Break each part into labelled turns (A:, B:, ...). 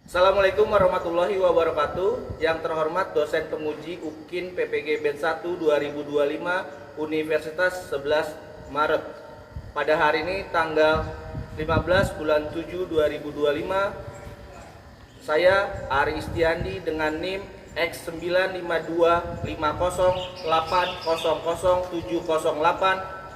A: Assalamualaikum warahmatullahi wabarakatuh. Yang terhormat dosen penguji UKIN PPG Batch 1 2025 Universitas 11 Maret. Pada hari ini tanggal 15 bulan 7 2025, saya Ari Istiandi dengan NIM X95250800708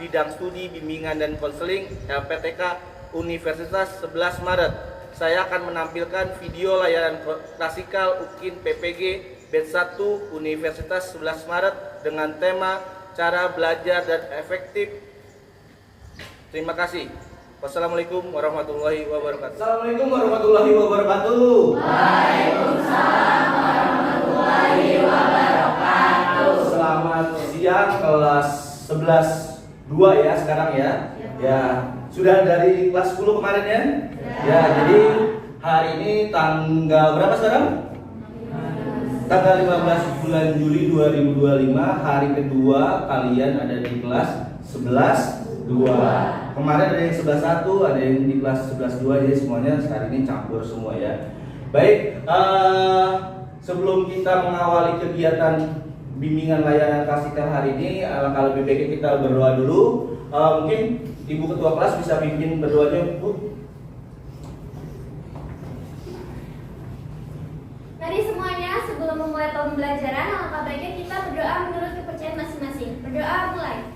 A: bidang studi bimbingan dan konseling LPTK Universitas 11 Maret. Saya akan menampilkan video layanan klasikal UKIN PPG Batch 1 Universitas 11 Maret dengan tema cara belajar dan efektif. Terima kasih. Wassalamualaikum warahmatullahi wabarakatuh.
B: Assalamualaikum warahmatullahi wabarakatuh.
C: Waalaikumsalam warahmatullahi wabarakatuh.
B: Selamat siang kelas 11 2 ya sekarang ya. Ya, sudah dari kelas 10 kemarin ya? Ya, jadi hari ini tanggal berapa sekarang? Tanggal 15 bulan Juli 2025, hari kedua kalian ada di kelas 11 2. Kemarin ada yang 11 1, ada yang di kelas 11 2, jadi semuanya hari ini campur semua ya. Baik, sebelum kita mengawali kegiatan bimbingan layanan klasikal hari ini, alangkah lebih baik kita berdoa dulu. Mungkin Ibu Ketua Kelas bisa pimpin berdoanya, Bu.
C: Mari semuanya, sebelum memulai pembelajaran, alangkah baiknya kita berdoa menurut kepercayaan masing-masing. Berdoa mulai.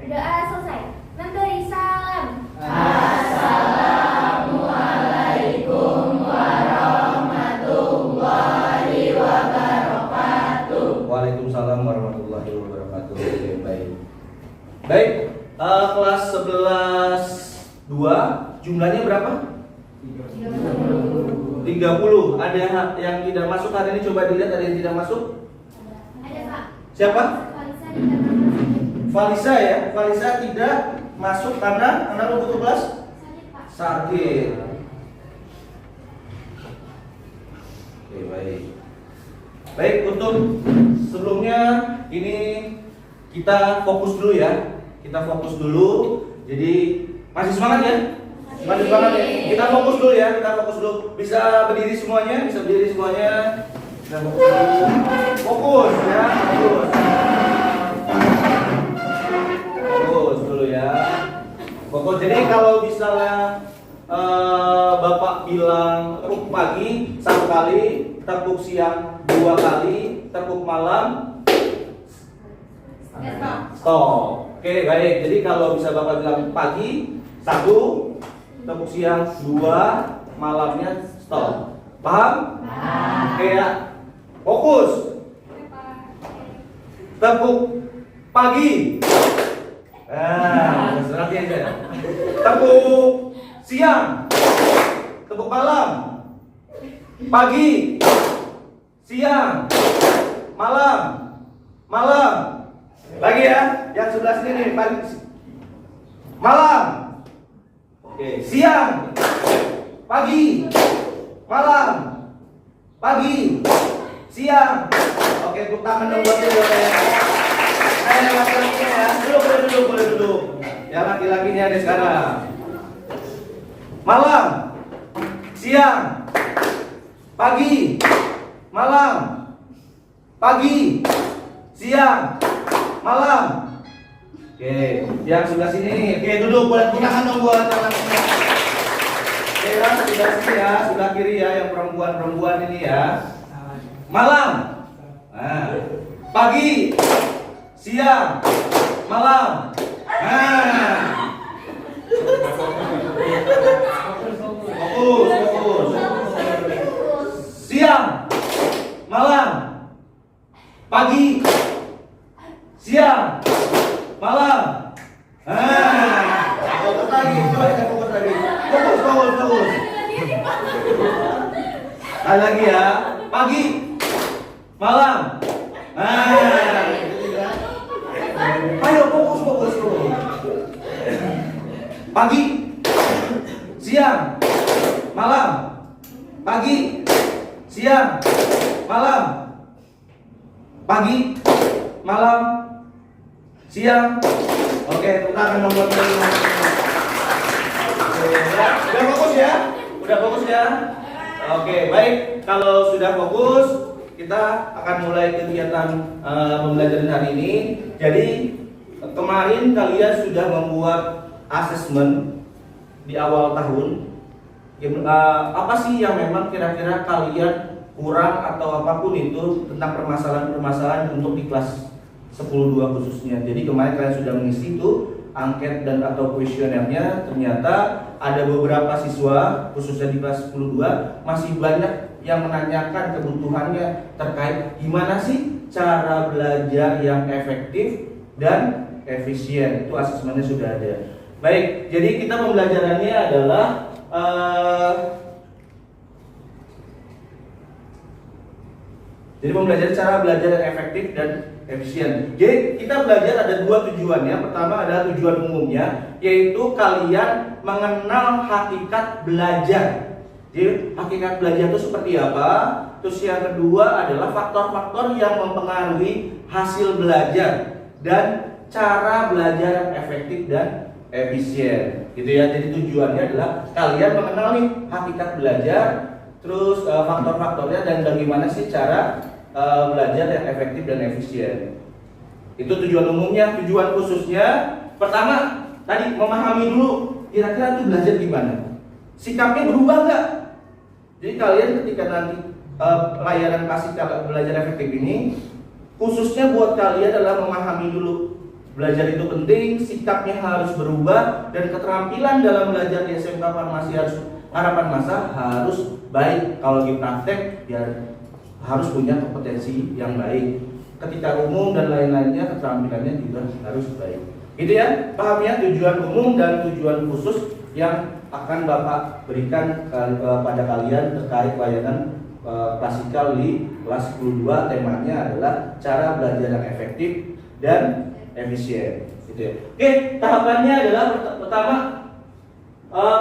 C: Berdoa selesai. Memberi salam. Assalamualaikum warahmatullahi wabarakatuh.
B: Waalaikumsalam warahmatullahi wabarakatuh. Oke, baik. Baik, kelas 11 2, jumlahnya berapa? 30. Ada yang tidak masuk hari ini, coba dilihat ada yang tidak masuk?
C: Ada Pak.
B: Siapa?
C: Valisa tidak masuk.
B: Valisa ya. Valisa tidak masuk karena anak butuh kelas
C: Sakit Pak.
B: sakit. Oke, baik. Baik, untuk sebelumnya ini kita fokus dulu ya. Kita fokus dulu. Jadi masih semangat ya? Masih semangat ya? Kita fokus dulu ya, kita fokus dulu. Bisa berdiri semuanya? Bisa berdiri semuanya? Kita fokus dulu. Fokus ya, fokus. Fokus dulu ya. Fokus. Jadi kalau misalnya Bapak bilang tepuk pagi 1 kali, tepuk siang 2 kali, tepuk malam stop. Oke, baik. Jadi kalau bisa Bapak bilang pagi 1, tepuk siang 2, malamnya stop. Paham? Oke ya. Fokus. Tepuk pagi. Nanti aja. Tepuk siang. Tepuk malam. Pagi. Siang. Malam. Malam. Lagi ya, yang sebelah sini nih, pagi, malam, oke, siang, pagi, malam, pagi, siang, oke, tepuk tangan dong buat dulu ya. Laki-lakinya ya, boleh duduk, ya laki-lakinya ada sekarang. Malam, siang, pagi, malam, pagi, siang, malam. Oke, yang sebelah sini. Oke, duduk. Boleh tepuk tangan dong buat yang lainnya. Oke, yang sebelah sini ya, sebelah kiri ya, yang perempuan-perempuan ini ya. Malam. Nah, pagi, siang, malam. Nah. Fokus. Siang, malam, pagi, siang, malam. Fokus lagi, coba kita fokus lagi. Fokus. Sekali lagi ya. Pagi, malam. Ayo fokus. Pagi, siang, malam. Pagi, siang, malam. Pagi, malam, siang. Oke, tepuk tangan nomor 5. Oke, baik. Kalau sudah fokus, kita akan mulai kegiatan pembelajaran hari ini. Jadi kemarin kalian sudah membuat asesmen di awal tahun. Apa sih yang memang kira-kira kalian kurang atau apapun itu tentang permasalahan-permasalahan untuk di kelas 10-2 khususnya. Jadi kemarin kalian sudah mengisi itu angket dan atau kuesionernya. Ternyata ada beberapa siswa khususnya di kelas 10-2 masih banyak yang menanyakan kebutuhannya terkait gimana sih cara belajar yang efektif dan efisien. Itu asesmennya sudah ada. Baik, jadi kita pembelajarannya adalah jadi pembelajaran cara belajar yang efektif dan efisien. Jadi kita belajar ada dua tujuannya. Pertama adalah tujuan umumnya, yaitu kalian mengenal hakikat belajar. Jadi hakikat belajar itu seperti apa? Terus yang kedua adalah faktor-faktor yang mempengaruhi hasil belajar dan cara belajar yang efektif dan efisien. Gitu ya. Jadi tujuannya adalah kalian mengenal nih hakikat belajar, terus faktor-faktornya dan bagaimana sih cara belajar yang efektif dan efisien. Itu tujuan umumnya. Tujuan khususnya pertama tadi memahami dulu kira-kira itu belajar gimana, sikapnya berubah nggak. Jadi kalian ketika nanti layanan klasikal belajar efektif ini khususnya buat kalian adalah memahami dulu belajar itu penting, sikapnya harus berubah, dan keterampilan dalam belajar di SMK Farmasi harapan masa harus baik. Kalau di praktek ya harus punya kompetensi yang baik. Ketika umum dan lain-lainnya keterampilannya juga harus baik. Gitu ya, paham ya tujuan umum dan tujuan khusus yang akan Bapak berikan kepada kalian terkait layanan klasikal di kelas 10-2. Temanya adalah cara belajar yang efektif dan efisien. Gitu ya. Oke, tahapannya adalah pertama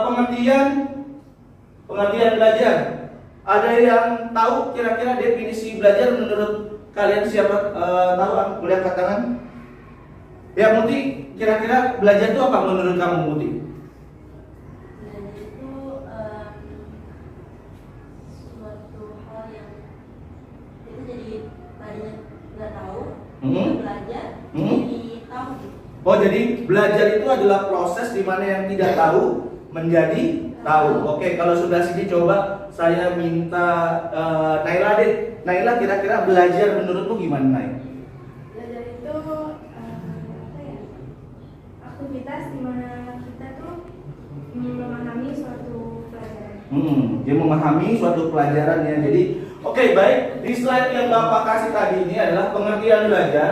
B: pengertian belajar. Ada yang tahu kira-kira definisi belajar menurut kalian? Siapa tahu? Boleh angkat tangan. Ya Muti, kira-kira belajar itu apa menurut kamu Muti?
D: Belajar itu suatu hal yang itu jadi tadinya nggak tahu, belajar jadi tahu.
B: Oh, jadi belajar itu adalah proses di mana yang tidak tahu menjadi tahu. Oke, kalau sudah sini coba saya minta Naila deh. Naila, kira-kira belajar menurutmu gimana, Nay?
C: Belajar itu apa ya? Aktivitas di mana kita tuh memahami suatu pelajaran.
B: Dia memahami suatu pelajaran ya. Jadi, oke, baik. Di slide yang Bapak kasih tadi ini adalah pengertian belajar.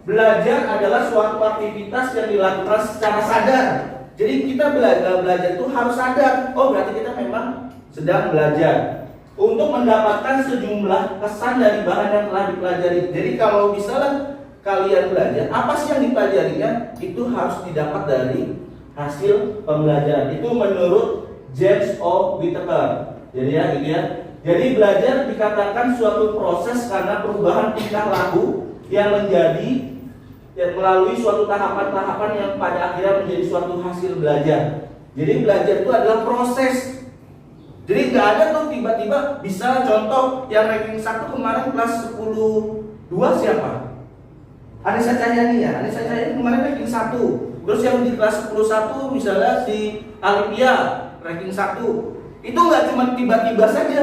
B: Belajar adalah suatu aktivitas yang dilakukan secara sadar. Jadi kita belajar itu harus sadar. Oh, berarti kita memang sedang belajar untuk mendapatkan sejumlah kesan dari bahan yang telah dipelajari. Jadi kalau misalnya kalian belajar, apa sih yang dipelajarinya? Itu harus didapat dari hasil pembelajaran. Itu menurut James O. Whittaker. Jadi ya, gitu ya. Jadi belajar dikatakan suatu proses karena perubahan tingkah laku yang menjadi melalui suatu tahapan-tahapan yang pada akhirnya menjadi suatu hasil belajar. Jadi belajar itu adalah proses. Jadi nggak ada tuh tiba-tiba bisa contoh yang ranking 1 kemarin kelas 10-2 siapa? Anissa Cahyani ya. Anissa Cahyani kemarin ranking 1. Terus yang di kelas 10-1 misalnya si Alipia ranking 1. Itu nggak cuma tiba-tiba saja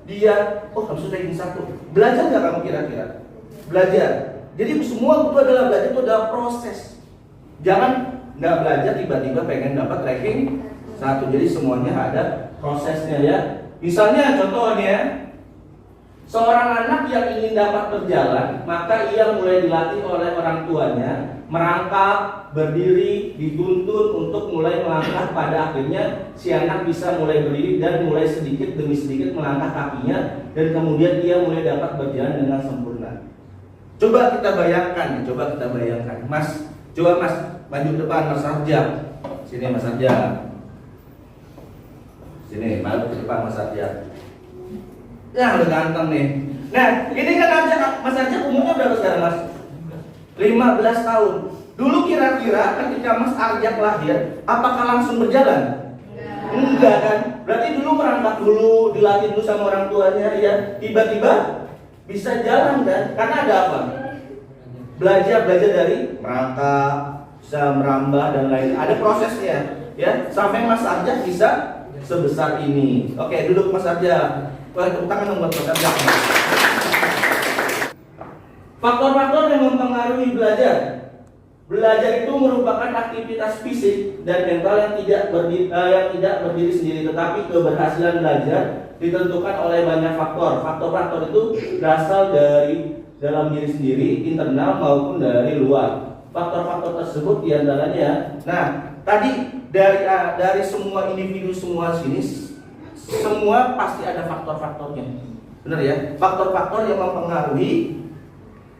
B: dia harus ranking 1. Belajar nggak kamu kira-kira? Belajar. Jadi semua itu adalah belajar, itu adalah proses. Jangan nggak belajar tiba-tiba pengen dapat ranking 1. Jadi semuanya ada prosesnya ya. Misalnya contohnya, seorang anak yang ingin dapat berjalan, maka ia mulai dilatih oleh orang tuanya merangkak, berdiri, dituntun untuk mulai melangkah. Pada akhirnya si anak bisa mulai berdiri dan mulai sedikit demi sedikit melangkah kakinya, dan kemudian ia mulai dapat berjalan dengan sempurna. Coba kita bayangkan, Mas, coba Mas maju depan, Mas Arja. Sini Mas Arja. Sini, maju ke depan Mas Arja. Ya, udah ganteng nih. Nah, ini kan Mas Arja umurnya berapa sekarang, Mas? 15 tahun. Dulu kira-kira ketika Mas Arja lahir, apakah langsung berjalan? Enggak kan? Berarti dulu merangkak dulu, dilatih dulu sama orang tuanya ya. Tiba-tiba bisa jalan kan? Karena ada apa? Belajar dari merangkak, bisa merambah dan lain. Ada prosesnya ya. Sampai Mas Arja bisa sebesar ini. Oke, duduk Mas Arja. Wah, tepuk tangan dong buat Mas Arja. Faktor-faktor yang mempengaruhi belajar. Belajar itu merupakan aktivitas fisik dan mental yang tidak berdiri sendiri, tetapi keberhasilan belajar ditentukan oleh banyak faktor. Faktor-faktor itu berasal dari dalam diri sendiri, internal maupun dari luar. Faktor-faktor tersebut diantaranya, nah tadi dari semua individu semua sini, semua pasti ada faktor-faktornya, benar ya? Faktor-faktor yang mempengaruhi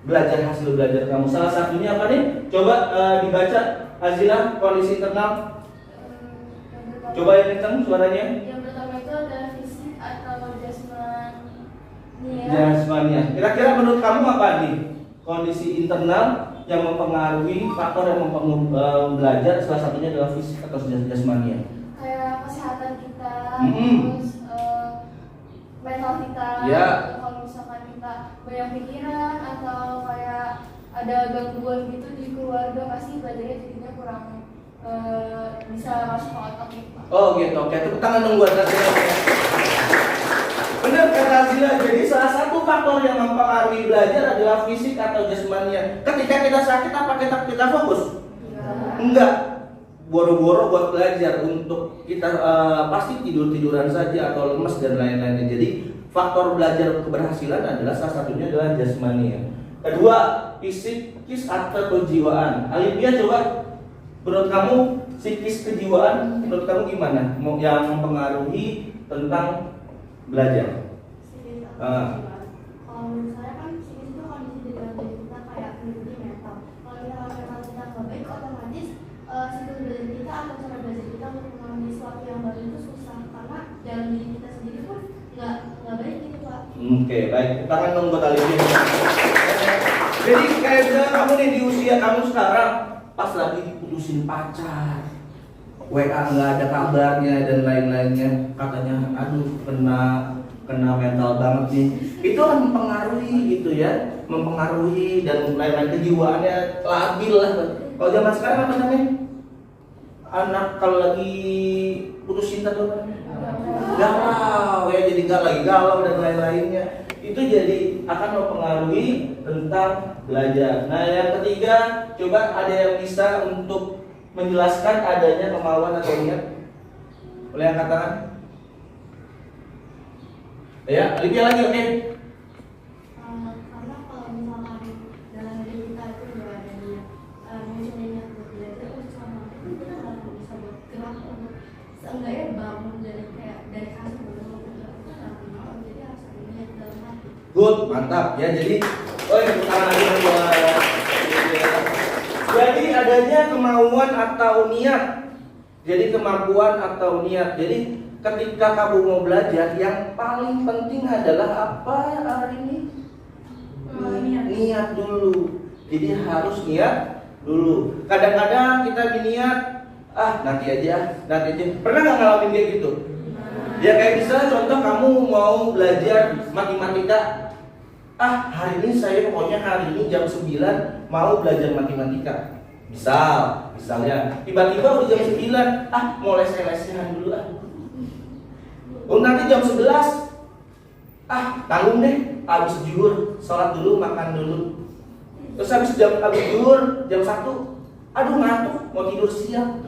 B: hasil belajar kamu. Salah satunya apa nih? Coba dibaca Azila, kondisi internal. Coba yang kencang suaranya.
C: Yang pertama itu adalah fisik atau jasmania.
B: Jasmania. Kira-kira menurut kamu apa nih? Kondisi internal yang mempengaruhi faktor yang mempengaruhi belajar, salah satunya adalah fisik atau jasmania.
C: Kayak kesehatan kita,
B: Mm-mm.
C: terus mental kita.
B: Ya.
C: Kalau misalkan kita banyak pikiran atau kayak ada gangguan gitu di keluarga, pasti belajarnya jadinya kurang bisa masuk ke otak kita.
B: Oh gitu, oke. Tepuk tangan dong buat Azila. Benar kata Azila. Jadi salah satu faktor yang mempengaruhi belajar adalah fisik atau jasmania. Ketika kita sakit, apa kita fokus? Enggak. Boro-boro buat belajar, untuk kita pasti tiduran saja atau lemes dan lain-lainnya. Jadi faktor belajar keberhasilan adalah salah satunya adalah jasmania. Kedua, psikis atau kejiwaan. Alivia, coba menurut kamu psikis kejiwaan menurut kamu gimana? Yang mempengaruhi tentang belajar?
D: Kalau menurut saya kan psikis itu kondisi di dalam diri kita kayak mengikuti mental. Kalau misalkan mental kita nggak baik, otomatis siklus belajar kita atau cara belajar kita untuk mengalami sesuatu yang baru itu susah, karena dalam diri kita sendiri pun nggak baik gitu Pak.
B: Oke, baik. Tangan dong buat Alivia. Jadi kayak misalnya kamu nih di usia kamu sekarang, pas lagi diputusin pacar, WA nggak ada kabarnya dan lain-lainnya, katanya aduh kena mental banget nih. Itu kan mempengaruhi gitu ya, mempengaruhi dan lain-lain, kejiwaannya labil lah. Kalau zaman sekarang apa namanya? Anak kalau lagi putus cinta tuh apa namanya? Galau ya, jadi nggak lagi galau dan lain-lainnya. Itu jadi akan mempengaruhi tentang belajar. Nah yang ketiga, coba ada yang bisa untuk menjelaskan adanya kemauan atau niat? Boleh angkat tangan? Ya, Olivia lagi, oke?
D: Karena kalau misalkan dalam diri kita itu udah ada niat, muncul niat buat belajar, sama itu kita nggak akan bisa buat gerak untuk seenggaknya bangun dari kasur untuk bergerak, kita nggak akan mau. Jadi harus ada niat dalam hati.
B: Good, mantap ya. Jadi, tepuk tangan lagi buat. Jadi adanya kemauan atau niat. Jadi kemampuan atau niat. Jadi ketika kamu mau belajar, yang paling penting adalah apa hari ini? Niat dulu. Jadi harus niat dulu. Kadang-kadang kita berniat, nanti aja. Pernah nggak ngalamin kayak gitu? Ya kayak misalnya contoh kamu mau belajar matematika. Hari ini saya pokoknya hari ini jam 9 mau belajar matematika. Misalnya tiba-tiba udah jam 9, mau les-lesan dulu nanti jam 11 tanggung deh, habis zuhur sholat dulu, makan dulu. Terus habis zuhur jam 1, aduh ngantuk, mau tidur siang.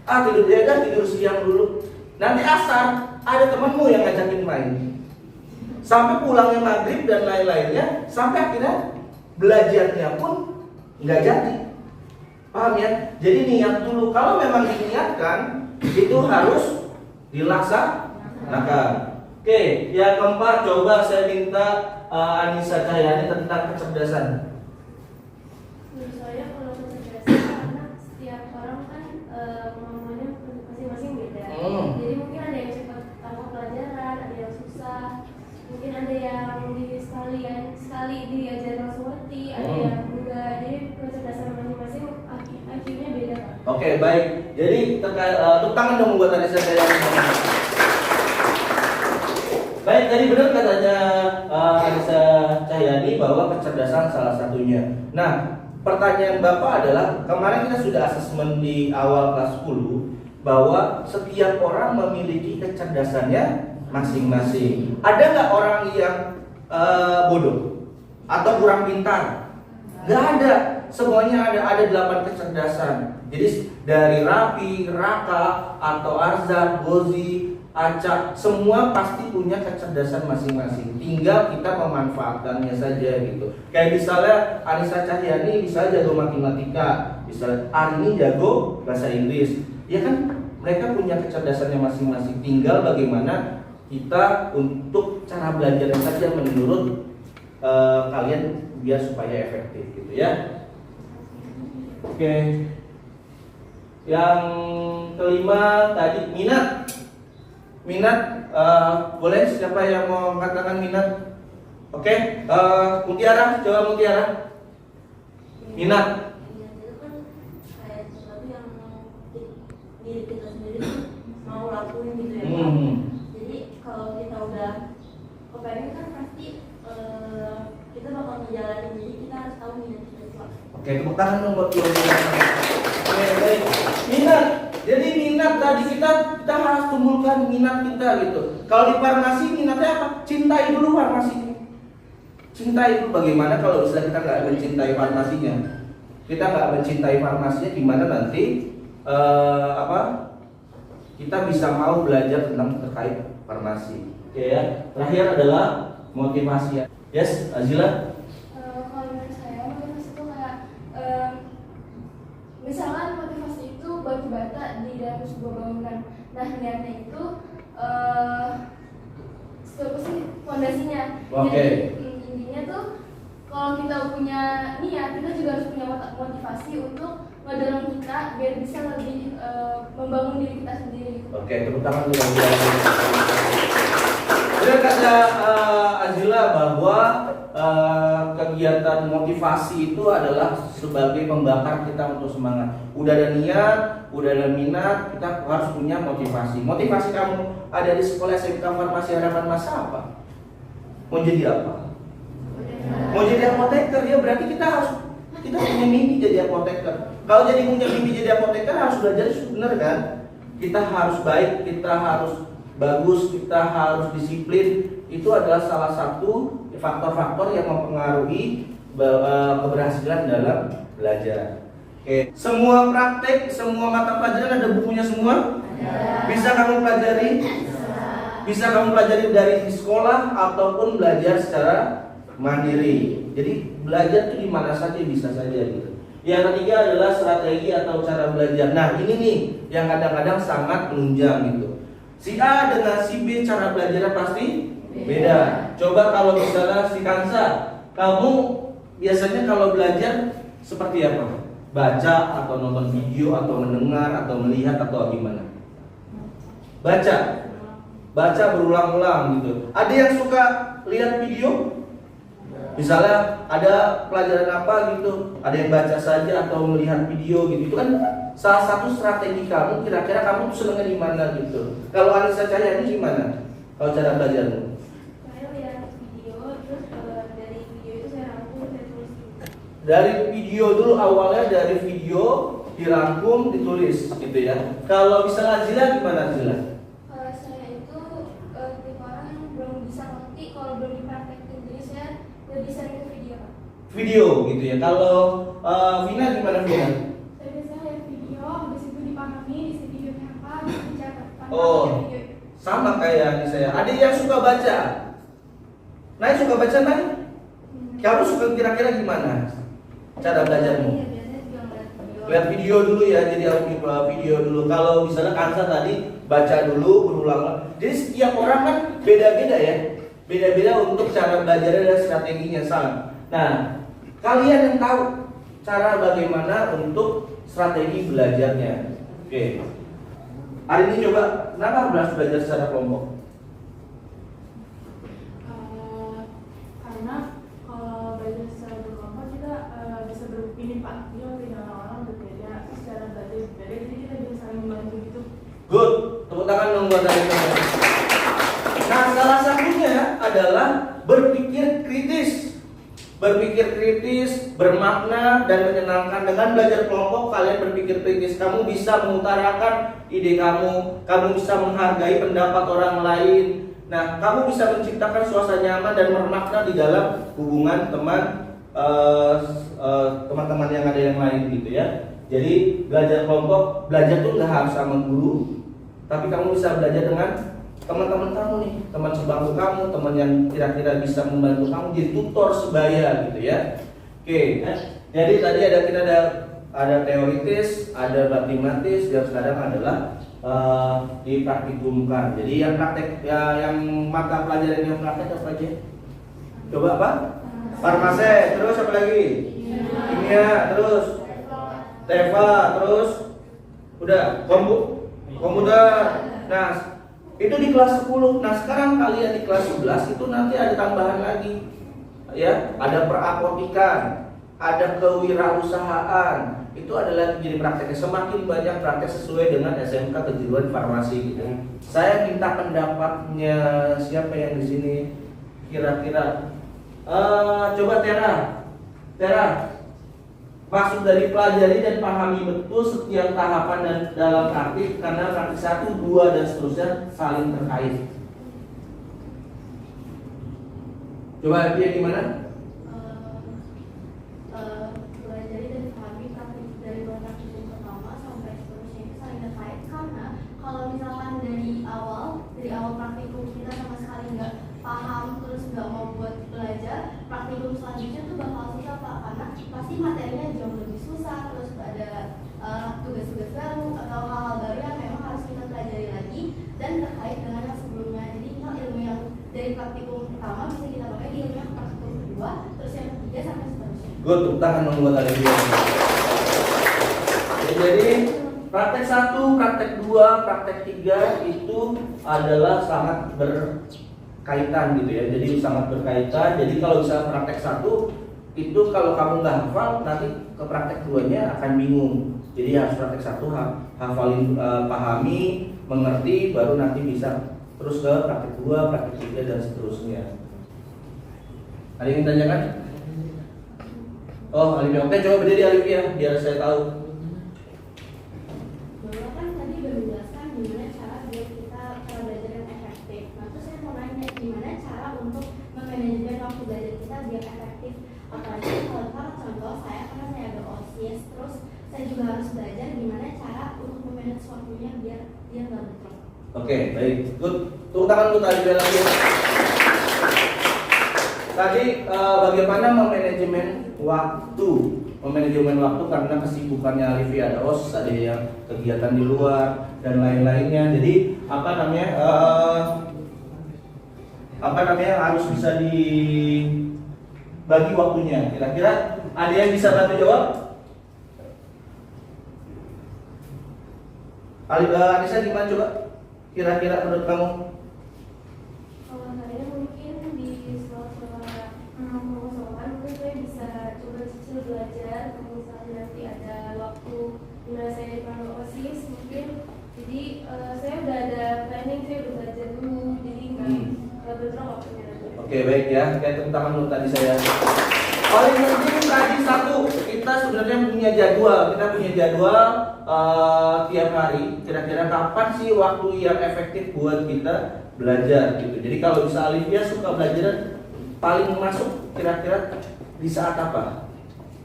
B: Tidur siang dulu. Nanti asar ada temanmu yang ngajakin main. Sampai pulangnya maghrib dan lain-lainnya, sampai akhirnya belajarnya pun nggak jadi. Paham ya? Jadi niat dulu. Kalau memang diniatkan, itu harus dilaksanakan. Oke, yang keempat, coba saya minta Anissa Cahyani tentang kecerdasan.
C: Menurut saya kalau kecerdasan, karena setiap orang kan kemampuannya masing-masing beda. Jadi mungkin ada yang cepat tangkap pelajaran, ada yang susah. Mungkin ada yang sekali diajar langsung ngerti, ada yang enggak. Jadi kecerdasan masing-masing akhirnya beda Pak.
B: Oke, baik. Jadi tepuk tangan dong buat Anissa Cahyani. Baik, tadi benar katanya Anissa Cahyani bahwa kecerdasan salah satunya. Nah, pertanyaan Bapak adalah, kemarin kita sudah asesmen di awal kelas 10 bahwa setiap orang memiliki kecerdasannya masing-masing. Ada nggak orang yang bodoh atau kurang pintar? Nggak ada. Semuanya ada 8 kecerdasan. Jadi dari Raffi, Raka, atau Arzan, Gozi, Aca, semua pasti punya kecerdasan masing-masing. Tinggal kita memanfaatkannya saja gitu. Kayak misalnya Anissa Cahyani bisa jago matematika, misalnya Arini jago bahasa Inggris. Ya kan mereka punya kecerdasannya masing-masing. Tinggal bagaimana kita untuk cara belajarnya saja menurut kalian biar supaya efektif gitu ya. Oke. Yang kelima tadi minat. Boleh siapa yang mau mengatakan minat? Oke, Mutiara, coba Mutiara. Minat.
E: Minat itu kan kayak sesuatu yang diri kita sendiri tuh mau lakuin gitu ya. Jadi kalau kita udah kepengen kan pasti kita bakal ngejalanin, jadi kita harus tahu minat kita itu apa.
B: Oke, tepuk tangan dong buat Oke, baik. Minat. Jadi minat tadi kita harus tumbuhkan minat kita gitu. Kalau di farmasi minatnya apa? Cintai dulu farmasinya. Cintai dulu. Bagaimana kalau misalnya kita nggak mencintai farmasinya? Kita nggak mencintai farmasinya, gimana nanti kita bisa mau belajar tentang terkait farmasi. Oke ya. Terakhir adalah motivasi. Yes, Azila.
C: Kalau menurut saya motivasi itu kayak misalkan motivasi itu batu bata di dalam sebuah bangunan. Nah niatnya itu apa sih fondasinya.
B: Oke.
C: Jadi intinya tuh kalau kita punya niat, kita juga harus punya motivasi untuk ngedorong kita biar bisa lebih membangun diri kita sendiri.
B: Oke, tepuk tangan dulu. Benar kata Azila bahwa kegiatan motivasi itu adalah sebagai pembakar kita untuk semangat. Udah ada niat, udah ada minat, kita harus punya motivasi. Motivasi kamu ada di sekolah SMK Farmasi Harapan Masa apa? Mau jadi apa? Mau jadi apoteker, ya berarti kita punya mimpi jadi apoteker. Kalau jadi punya mimpi jadi apoteker harus belajar, benar kan? Kita harus baik, kita harus bagus, kita harus disiplin. Itu adalah salah satu faktor-faktor yang mempengaruhi keberhasilan dalam belajar. Oke. Semua praktek, semua mata pelajaran ada bukunya semua? Bisa kamu pelajari? Bisa kamu pelajari dari sekolah ataupun belajar secara mandiri. Jadi belajar itu di mana saja bisa saja gitu. Yang ketiga adalah strategi atau cara belajar. Nah ini nih yang kadang-kadang sangat menunjang gitu. Si A dengan si B cara belajarnya pasti beda. Coba kalau misalnya si Kansa, kamu biasanya kalau belajar seperti apa? Baca atau nonton video atau mendengar atau melihat atau gimana? Baca berulang-ulang gitu. Ada yang suka lihat video? Misalnya ada pelajaran apa gitu, ada yang baca saja atau melihat video gitu. Itu kan salah satu strategi kamu. Kira-kira kamu tuh senengnya di mana gitu. Kalau Anissa Cahyani gimana? Kalau cara belajarmu?
C: Saya lihat video, terus dari video itu saya rangkum, saya tulis.
B: Dari video dulu, awalnya dari video dirangkum, ditulis gitu ya. Kalau misalnya Zila gimana Zila?
C: Kalau saya itu tipe orang yang belum bisa ngerti kalau belum dipraktekin, jadi saya lebih sering ke video.
B: Video gitu ya. Kalau Vina gimana Vina?
D: Saya biasanya lihat video, habis itu dipahami, isi videonya apa, dicatat.
B: Oh, sama kayak saya. Ada yang suka baca. Nah, suka baca Nay? Kamu suka kira-kira gimana cara belajarmu?
E: Iya, biasanya juga ngeliat video.
B: Lihat video dulu ya, jadi harus video dulu. Kalau misalnya Kansa tadi baca dulu berulang. Jadi setiap orang kan beda-beda ya. Beda-beda untuk cara belajarnya dan strateginya sama. Nah, kalian yang tahu cara bagaimana untuk strategi belajarnya. Oke. Hari ini coba, kenapa harus belajar secara kelompok?
D: Karena kalau belajar secara berkelompok kita bisa beropini Pak. Dia dengan orang-orang berbeda, secara belajar berbeda, jadi kita bisa saling
B: Good. Tepuk tangan dong buat kalian. Nah, salah satunya adalah berpikir kritis. Berpikir kritis, bermakna dan menyenangkan. Dengan belajar kelompok, kalian berpikir kritis. Kamu bisa mengutarakan ide kamu bisa menghargai pendapat orang lain. Nah, kamu bisa menciptakan suasana nyaman dan bermakna di dalam hubungan teman-teman yang ada yang lain gitu ya. Jadi belajar kelompok, belajar tuh nggak harus sama guru, tapi kamu bisa belajar dengan teman-teman kamu nih, teman sebangku kamu, teman yang kira-kira bisa membantu kamu, jadi tutor sebaya gitu ya. Oke, jadi tadi kita ada teoritis, ada matematis, dan sekarang adalah dipraktikumkan. Jadi yang praktek yang mata pelajaran yang praktek apa aja? Coba apa? Farmase, terus apa lagi? Kimia, terus Teva, terus udah komputer. Nah, itu di kelas 10. Nah, sekarang kalian di kelas 11 itu nanti ada tambahan lagi. Ya, ada perapotikan, ada kewirausahaan. Itu adalah jadi prakteknya. Semakin banyak praktek sesuai dengan SMK kejuruan farmasi gitu. Saya minta pendapatnya siapa yang di sini kira-kira. Coba Tera, maksud dari pelajari dan pahami betul setiap tahapan dan dalam praktik, karena praktik 1, 2 dan seterusnya saling terkait. Coba dia gimana?
D: Pelajari dan pahami praktik dari praktik yang pertama sampai seterusnya itu saling terkait, karena kalau misalkan dari awal praktikum kita sama sekali nggak paham terus nggak mau buat belajar, praktikum selanjutnya tuh bakal susah Pak, karena pasti materinya jauh lebih susah, terus ada tugas-tugas baru atau hal-hal baru yang memang harus kita pelajari lagi dan terkait dengan yang sebelumnya. Jadi ilmu yang dari praktikum pertama bisa kita pakai di ilmu yang praktikum kedua, terus yang ketiga sampai seterusnya.
B: Gue tepuk tangan membuat tadi dia. Jadi praktek 1, praktek 2, praktek 3 itu adalah sangat berkaitan gitu ya. Jadi sangat berkaitan. Jadi kalau misalnya praktek 1 itu kalau kamu nggak hafal, nanti ke praktek 2-nya akan bingung. Jadi harus praktek 1 hafalin, pahami, mengerti, baru nanti bisa terus ke praktek 2, praktek 3 dan seterusnya. Ada yang ditanyakan? Oh, Alifia. Oke, coba berdiri Alifia biar saya tahu.
D: Bahwa kan tadi udah menjelaskan gimana cara biar kita belajar yang efektif. Nah, terus saya mau nanya gimana cara untuk memanajemen waktu belajar kita biar efektif. Apalagi kalau contoh saya, karena saya ada OSIS, terus saya juga harus belajar gimana cara untuk memanage waktunya biar dia nggak bentrok.
B: Oke, baik. Good. Tepuk tangan untuk Alifia lagi. Tadi bagaimana memanajemen waktu? Memanajemen waktu karena kesibukannya Alifia, ada OSIS, ada yang kegiatan di luar dan lain-lainnya. Jadi harus bisa dibagi waktunya. Kira-kira ada yang bisa bantu jawab? Anissa gimana coba? Kira-kira menurut kamu?
C: Kalau saya mungkin di sela-sela kosongan mungkin saya bisa coba cicil belajar. Kalau misalnya nanti ada waktu dimana saya dipanggil OSIS mungkin, jadi saya udah ada planning, saya udah belajar dulu, jadi nggak bentrok waktunya nanti.
B: Oke, baik ya. Kayak tepuk tangan dulu tadi saya. Paling penting tadi 1, kita sebenarnya punya jadwal. Kita punya jadwal tiap hari. Kira-kira kapan sih waktu yang efektif buat kita belajar gitu. Jadi kalau bisa Alifia suka belajar paling masuk kira-kira di saat apa?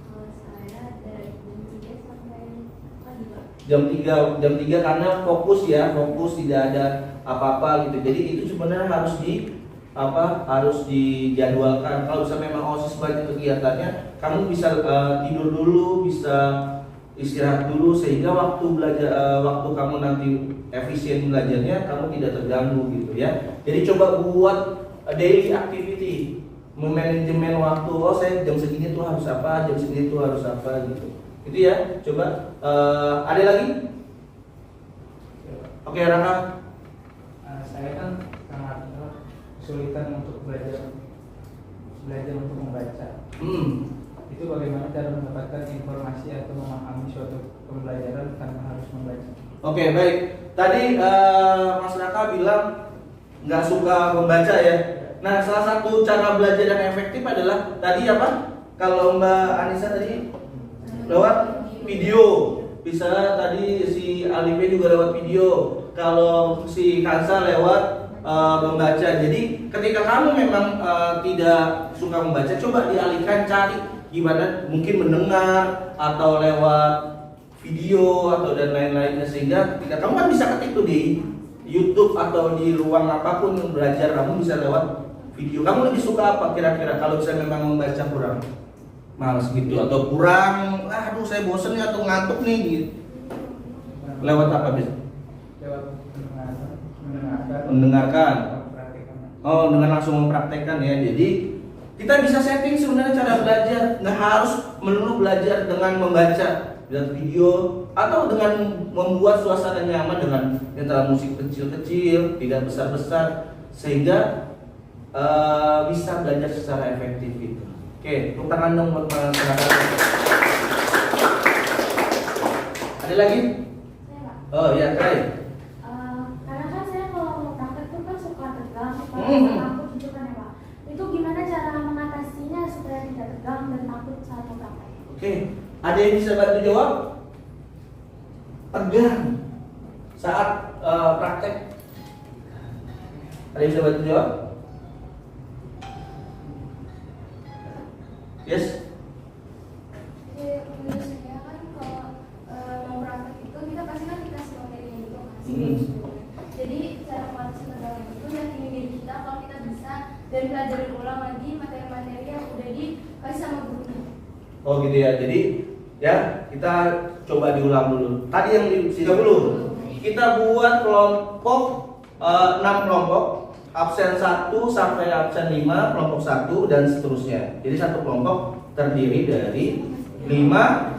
C: Kalau saya dari jam 3 sampai pagi Pak.
B: Jam 3 karena fokus ya, fokus tidak ada apa-apa gitu. Jadi itu sebenarnya harus dijadwalkan. Kalau misalnya memang OSIS banyak kegiatannya, kamu bisa tidur dulu, bisa istirahat dulu sehingga waktu belajar, waktu kamu nanti efisien belajarnya, kamu tidak terganggu gitu ya. Jadi coba buat daily activity, memanajemen waktu. Oh, saya jam segini tuh harus apa, jam segini tuh harus apa gitu. Itu ya. Coba ada lagi? Oke, Raka.
F: Saya kan sangat kesulitan untuk belajar untuk membaca. Itu bagaimana cara mendapatkan informasi atau memahami suatu pembelajaran tanpa harus membaca?
B: Oke, baik. Tadi Mas Raka bilang nggak suka membaca ya. Nah, salah satu cara belajar yang efektif adalah tadi apa? Kalau Mbak Anissa tadi lewat video, bisa tadi si Alife juga lewat video. Kalau si Kansa lewat membaca. Jadi ketika kamu memang tidak suka membaca, coba dialihkan cari gimana, mungkin mendengar atau lewat video atau dan lain-lainnya, sehingga ketika kamu kan bisa ketik tuh di YouTube atau di ruang apapun yang belajar, kamu bisa lewat video. Kamu lebih suka apa kira-kira kalau bisa memang membaca kurang males gitu atau kurang, aduh saya bosen nih atau ngantuk nih gitu. Lewat apa bisa?
F: Lewat mendengarkan.
B: Mendengarkan.
F: Mempraktikkan.
B: Oh, dengan langsung mempraktekkan ya. Jadi kita bisa setting sebenarnya cara belajar, nggak harus melulu belajar dengan membaca, lihat video atau dengan membuat suasana nyaman dengan nyetel musik kecil-kecil, tidak besar-besar, sehingga bisa belajar secara efektif itu. Oke, tepuk tangan dong buat masyarakat. Ada lagi?
C: Saya Pak.
B: Oh ya, Kai.
C: Karena kan saya kalau mau praktek tuh kan suka tegang, suka
B: Mhm.
C: takut gitu kan ya Pak. Itu gimana cara mengatasinya supaya tidak tegang dan takut saat mau praktek?
B: Oke, ada yang bisa bantu jawab? Tegang saat praktek. Ada yang bisa bantu jawab? Yes.
D: Menurut saya kan kalau mau praktek itu kita pasti kan dikasih materinya gitu kan. Jadi cara mengatasi tegangan itu yakinin diri kita kalau kita bisa dan pelajarin ulang lagi materi-materi yang udah dikasih sama gurunya.
B: Oh gitu ya. Jadi ya kita coba diulang dulu. Tadi yang di 30. Kita buat kelompok 6 kelompok. Absen 1 sampai absen 5, kelompok 1 dan seterusnya. Jadi satu kelompok terdiri dari 5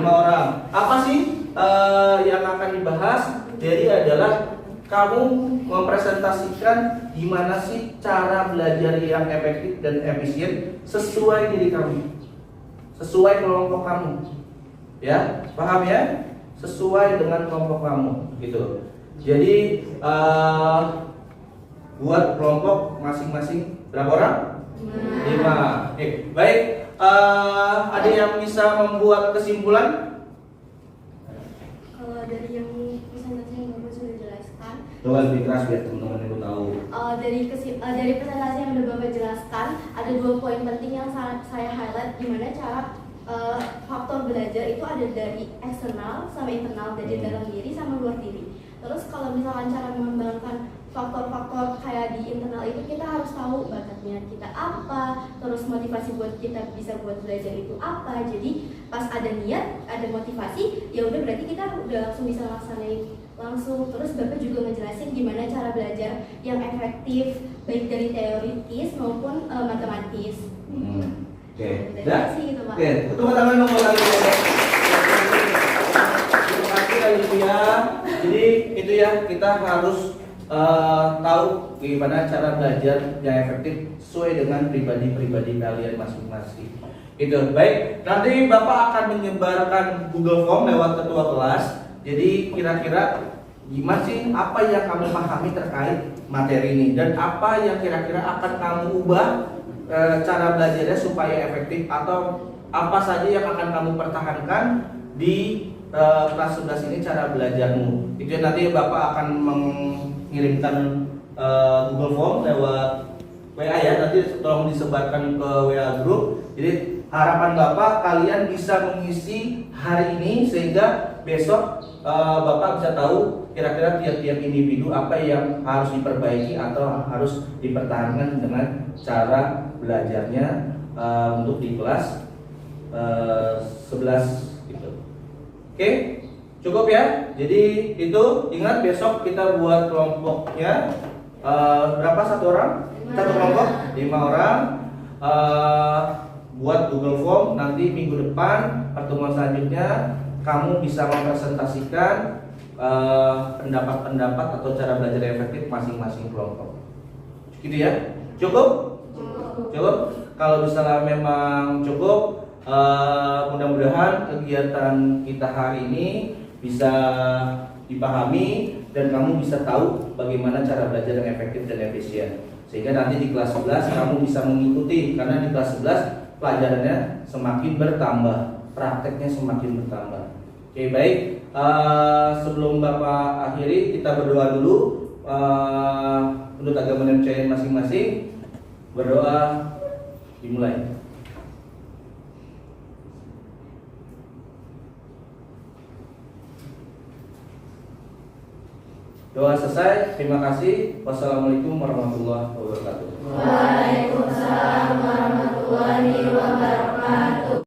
B: orang. Apa sih yang akan dibahas? Jadi adalah kamu mempresentasikan gimana sih cara belajar yang efektif dan efisien sesuai diri kamu, sesuai kelompok kamu. Ya, paham ya? Sesuai dengan kelompok kamu, gitu. Jadi buat kelompok masing-masing berapa orang? 5. Baik. Ada yang bisa membuat kesimpulan?
D: Kalau dari yang presentasi yang Bapak sudah jelaskan,
B: Coba lebih keras biar teman-teman itu tahu.
D: dari presentasi yang sudah Bapak jelaskan, ada 2 poin penting yang sangat saya highlight gimana cara faktor belajar itu ada dari eksternal sama internal, dari dalam diri sama luar diri. Terus kalau misalkan cara mengembangkan faktor-faktor kayak di internal itu, kita harus tahu bakatnya kita apa, terus motivasi buat kita bisa buat belajar itu apa. Jadi pas ada niat, ada motivasi, ya udah berarti kita udah langsung bisa laksanain langsung. Terus Bapak juga ngejelasin gimana cara belajar yang efektif baik dari teoritis maupun matematis.
B: Oke.
D: Terima kasih gitu Pak.
B: Oke, tepuk tangan dong buat Alivia. Terima kasih Alivia. Jadi itu ya, kita harus tahu gimana cara belajar yang efektif sesuai dengan pribadi-pribadi kalian masing-masing. Itu baik. Nanti Bapak akan menyebarkan Google Form lewat ketua kelas. Jadi kira-kira gimana sih apa yang kamu pahami terkait materi ini dan apa yang kira-kira akan kamu ubah cara belajarnya supaya efektif, atau apa saja yang akan kamu pertahankan di kelas 11 ini cara belajarmu. Itu nanti Bapak akan mengirimkan Google Form lewat WA ya, nanti tolong disebarkan ke WA group. Jadi harapan Bapak kalian bisa mengisi hari ini sehingga besok Bapak bisa tahu kira-kira tiap-tiap individu apa yang harus diperbaiki atau harus dipertahankan dengan cara belajarnya untuk di kelas 11 gitu. Oke, cukup ya. Jadi itu ingat besok kita buat kelompoknya berapa, satu orang? Satu kelompok 5 orang. Buat Google Form, nanti minggu depan pertemuan selanjutnya kamu bisa mempresentasikan pendapat-pendapat atau cara belajar yang efektif masing-masing kelompok. Gitu ya? Cukup? Cukup? Kalau misalnya memang cukup, mudah-mudahan kegiatan kita hari ini bisa dipahami, dan kamu bisa tahu bagaimana cara belajar yang efektif dan efisien. Sehingga nanti di kelas 11 kamu bisa mengikuti, karena di kelas 11 pelajarannya semakin bertambah, prakteknya semakin bertambah. Oke, baik. Sebelum Bapak akhiri, kita berdoa dulu. Menurut agama dan percayaan masing-masing, berdoa dimulai. Doa selesai. Terima kasih. Wassalamualaikum warahmatullahi wabarakatuh.
E: Waalaikumsalam warahmatullahi wabarakatuh.